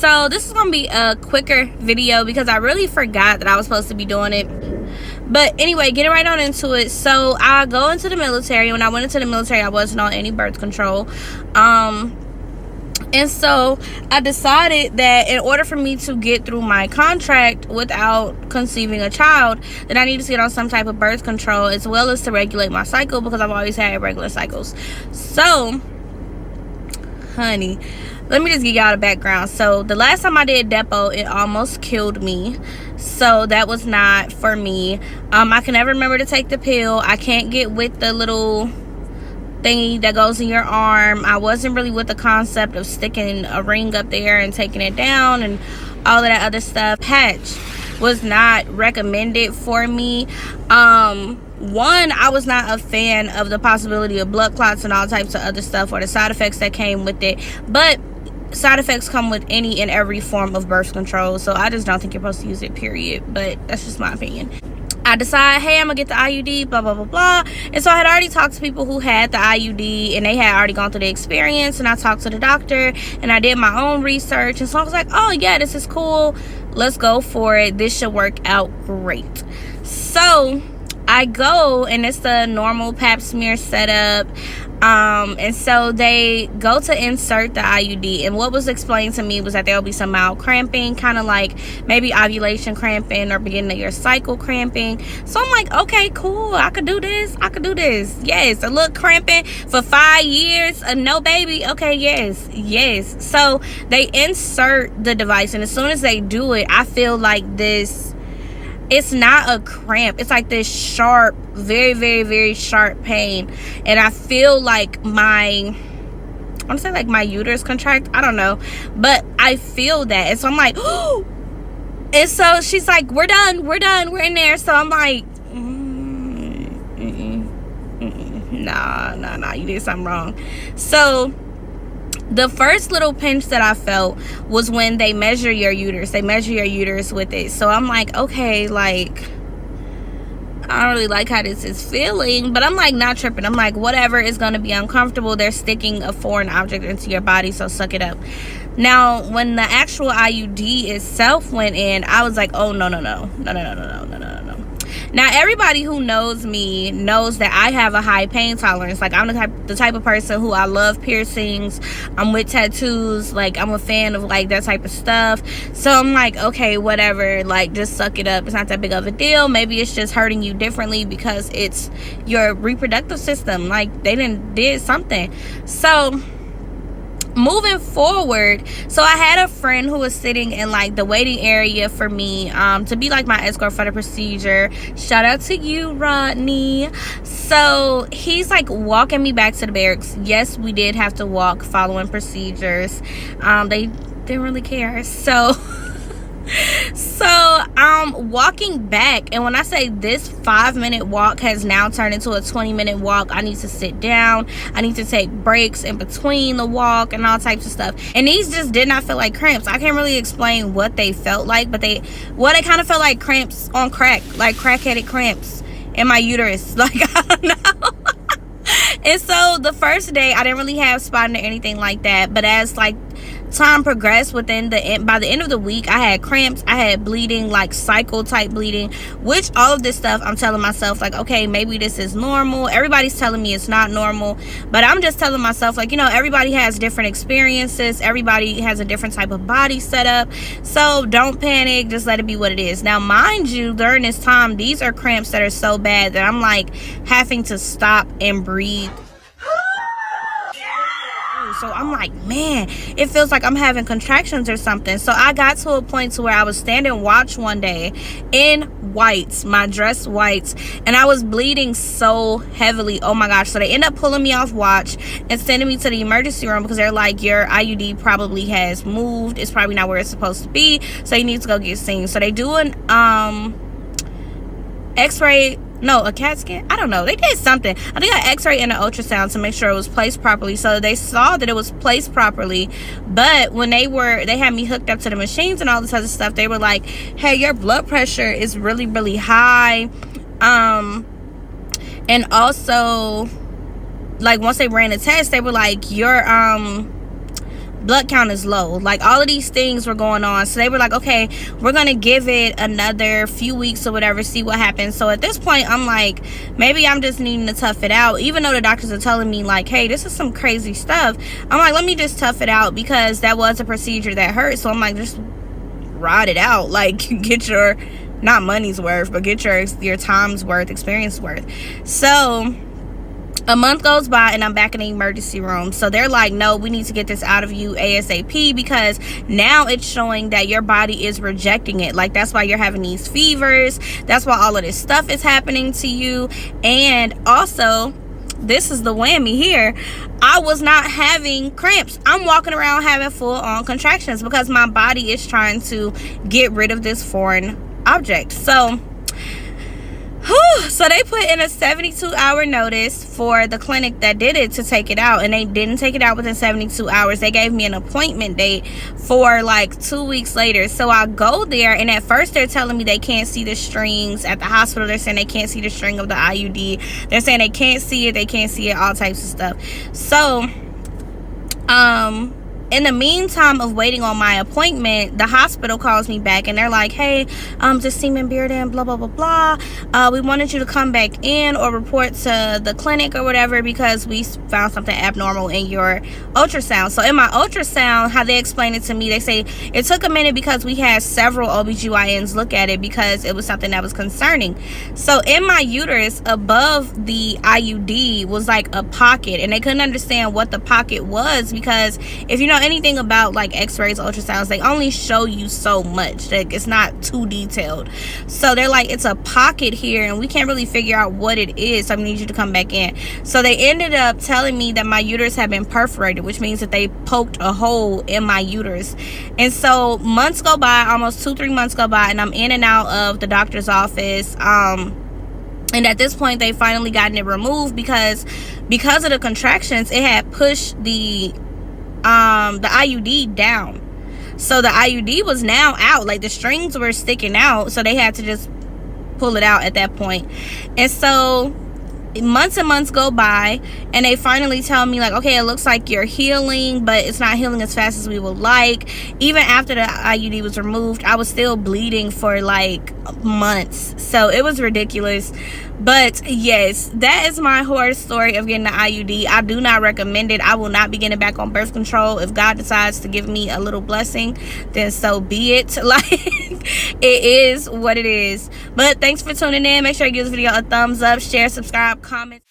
So this is gonna be a quicker video because I really forgot that I was supposed to be doing it. But anyway, getting right on into it. So I go into the military. When I went into the military, I wasn't on any birth control. And so I decided that in order for me to get through my contract without conceiving a child, that I need to get on some type of birth control as well as to regulate my cycle, because I've always had irregular cycles. So, honey, let me just give y'all the background. So the last time I did depot, it almost killed me. So that was not for me. I can never remember to take the pill. I can't get with the little thingy that goes in your arm. I wasn't really with the concept of sticking a ring up there and taking it down and all of that other stuff. Patch was not recommended for me. One, I was not a fan of the possibility of blood clots and all types of other stuff, or the side effects that came with it. But side effects come with any and every form of birth control, so I just don't think you're supposed to use it, period. But that's just my opinion. I decide, hey, I'm gonna get the IUD, blah blah blah blah. And so I had already talked to people who had the IUD, and they had already gone through the experience. And I talked to the doctor, and I did my own research. And so I was like, oh yeah, this is cool, let's go for it, this should work out great. So I go, and it's the normal pap smear setup. And so they go to insert the IUD, and what was explained to me was that there will be some mild cramping, kind of like maybe ovulation cramping or beginning of your cycle cramping. So I'm like, okay, cool, I could do this, yes. A little cramping for 5 years, no baby, okay, yes. So they insert the device, and as soon as they do it, I feel like this, it's not a cramp, it's like this sharp, very very very sharp pain, and I feel like I want to say like my uterus contract, I don't know, but I feel that. And so I'm like, oh, and so she's like, we're done, we're in there. So I'm like, nah, you did something wrong. So the first little pinch that I felt was when they measure your uterus. They measure your uterus with it. So I'm like, okay, like, I don't really like how this is feeling, but I'm like not tripping. I'm like, whatever, it's going to be uncomfortable. They're sticking a foreign object into your body, so suck it up. Now, when the actual IUD itself went in, I was like, oh, no. Now, everybody who knows me knows that I have a high pain tolerance. Like, I'm the type of person who, I love piercings. I'm with tattoos. Like, I'm a fan of, like, that type of stuff. So, I'm like, okay, whatever. Like, just suck it up. It's not that big of a deal. Maybe it's just hurting you differently because it's your reproductive system. Like, they did something. So moving forward, so I had a friend who was sitting in like the waiting area for me to be like my escort for the procedure. Shout out to you, Rodney. So he's like walking me back to the barracks. Yes, we did have to walk following procedures. They didn't really care. So walking back, and when I say this 5-minute walk has now turned into a 20-minute walk, I need to sit down, I need to take breaks in between the walk and all types of stuff. And these just did not feel like cramps. I can't really explain what they felt like, but they kind of felt like cramps on crack, like crackheaded cramps in my uterus. Like, I don't know. And so the first day I didn't really have spotting or anything like that, but as like time progressed, by the end of the week, I had cramps, I had bleeding, like cycle type bleeding, which all of this stuff I'm telling myself like, okay, maybe this is normal. Everybody's telling me it's not normal, but I'm just telling myself like, you know, everybody has different experiences, everybody has a different type of body setup, so don't panic, just let it be what it is. Now mind you, during this time, these are cramps that are so bad that I'm like having to stop and breathe. So I'm like, man, it feels like I'm having contractions or something. So I got to a point to where I was standing watch one day in whites, my dress whites, and I was bleeding so heavily. Oh my gosh. So they end up pulling me off watch and sending me to the emergency room because they're like, your IUD probably has moved. It's probably not where it's supposed to be. So you need to go get seen. So they do an x-ray. No, a CAT scan? I don't know. They did something. I think an x-ray and an ultrasound to make sure it was placed properly. So they saw that it was placed properly. But when they had me hooked up to the machines and all this other stuff, they were like, hey, your blood pressure is really, really high. And also, like, once they ran the test, they were like, your blood count is low. Like, all of these things were going on. So they were like, okay, we're gonna give it another few weeks or whatever, see what happens. So at this point, I'm like, maybe I'm just needing to tough it out, even though the doctors are telling me like, hey, this is some crazy stuff. I'm like, let me just tough it out, because that was a procedure that hurt. So I'm like, just ride it out. Like, get your, not money's worth, but get your time's worth, experience worth. So a month goes by and I'm back in the emergency room. So they're like, no, we need to get this out of you ASAP, because now it's showing that your body is rejecting it. Like, that's why you're having these fevers. That's why all of this stuff is happening to you. And also, this is the whammy here, I was not having cramps. I'm walking around having full-on contractions because my body is trying to get rid of this foreign object. So they put in a 72-hour notice for the clinic that did it to take it out, and they didn't take it out within 72 hours. They gave me an appointment date for like 2 weeks later. So I go there, and at first they're telling me they can't see the strings. At the hospital, they're saying they can't see the string of the IUD. They're saying they can't see it, all types of stuff. So in the meantime of waiting on my appointment, the hospital calls me back, and they're like, hey, this semen burden, blah, blah, blah, blah. We wanted you to come back in or report to the clinic or whatever, because we found something abnormal in your ultrasound. So in my ultrasound, how they explain it to me, they say it took a minute because we had several OBGYNs look at it because it was something that was concerning. So in my uterus, above the IUD was like a pocket, and they couldn't understand what the pocket was, because if you know anything about like x-rays, ultrasounds, they only show you so much. Like, it's not too detailed. So they're like, it's a pocket here and we can't really figure out what it is, so I need you to come back in. So they ended up telling me that my uterus had been perforated, which means that they poked a hole in my uterus. And so months go by, almost 2-3 months go by, and I'm in and out of the doctor's office. And at this point, they finally gotten it removed because of the contractions, it had pushed the IUD down. So the IUD was now out, like the strings were sticking out, so they had to just pull it out at that point. And so months and months go by, and they finally tell me like, okay, it looks like you're healing, but it's not healing as fast as we would like. Even after the IUD was removed, I was still bleeding for like months. So it was ridiculous. But yes, that is my horror story of getting the IUD. I do not recommend it. I will not be getting back on birth control. If God decides to give me a little blessing, then so be it. Like, it is what it is. But thanks for tuning in. Make sure you give this video a thumbs up, share, subscribe, comment.